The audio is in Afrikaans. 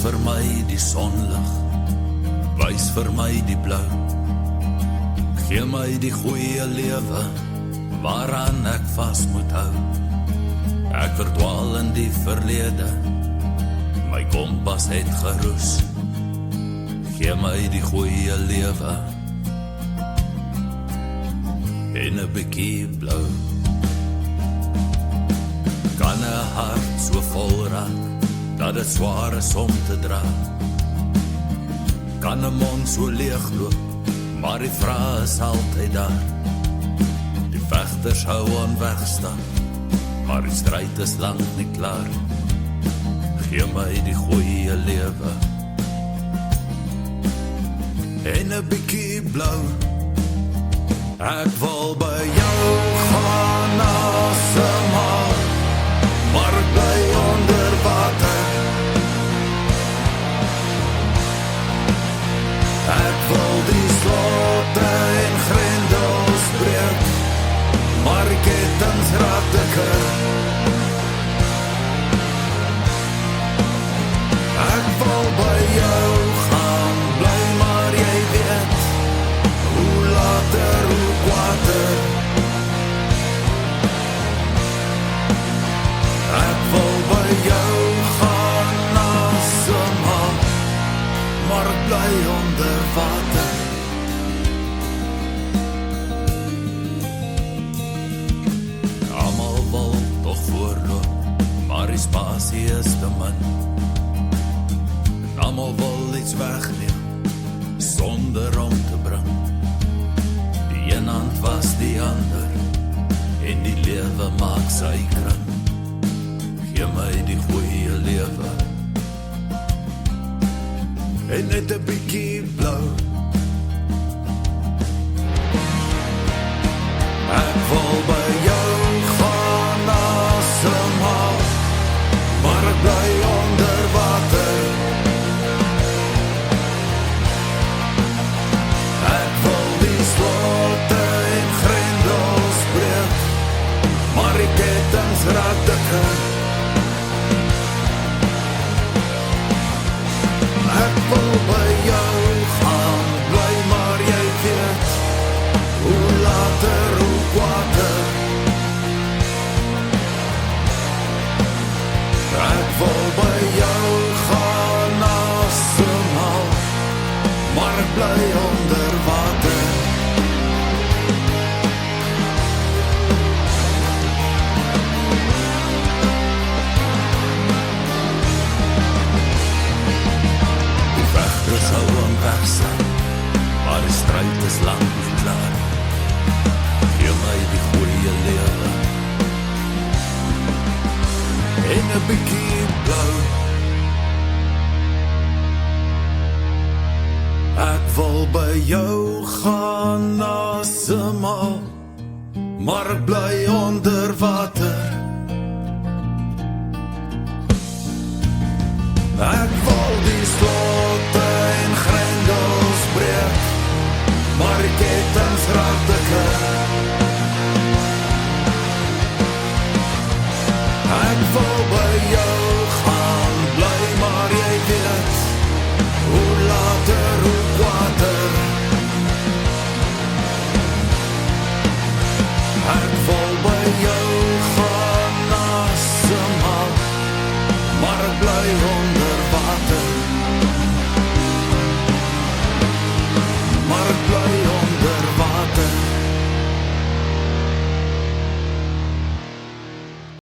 vir my die sonlig, wys vir my die blou. Gee my die goeie lewe, waaraan ek vas moet hou. Ek verdwaal in die verlede, my kompas het geroes. Gee my die goeie lewe, en 'n bietjie blou. Kan 'n hart so vol raak, dat het swaar is om te dra. Kan 'n mond so leegloop, maar die vraag is altyd daar. Die vegters hou aan wegstaan, maar die stryd is lang nie klaar. Gee my die goeie lewe, en 'n bietjie blou. Ek wil by jou gaan asemhaal, maar ek bly onder water. Ek wil die slotte en grendels breek, maar die ketens raak dikker. Ek wil by jou gaan bly, maar jy weet, hoe later, hoe kwater. Ek wil by jou gaan asemhaal, maar ek bly onder water. Almal wil toch voorloop, maar die spasie is te min. Almal wil iets wegneem, sonder om te bring. Die een hand was die ander, en die lewe maak sy kring. Gee my die goeie lewe, en net 'n bietjie blou. Ek wil by jou gaan asemhaal, maar ek bly onder water. Ek wil die slotte en grendels breek, maar die ketens raak dikker. Ek wil by jou gaan bly, maar jy weet, hoe later, hoe kwater. Ek wil by jou gaan asemhaal, maar ek bly onder water. Die vegters hou aan wegstaan, maar die stryd is lang nie klaar. Gee my die goeie lewe, en 'n bietjie blou. Ek wil by jou gaan asemhaal, maar ek bly onder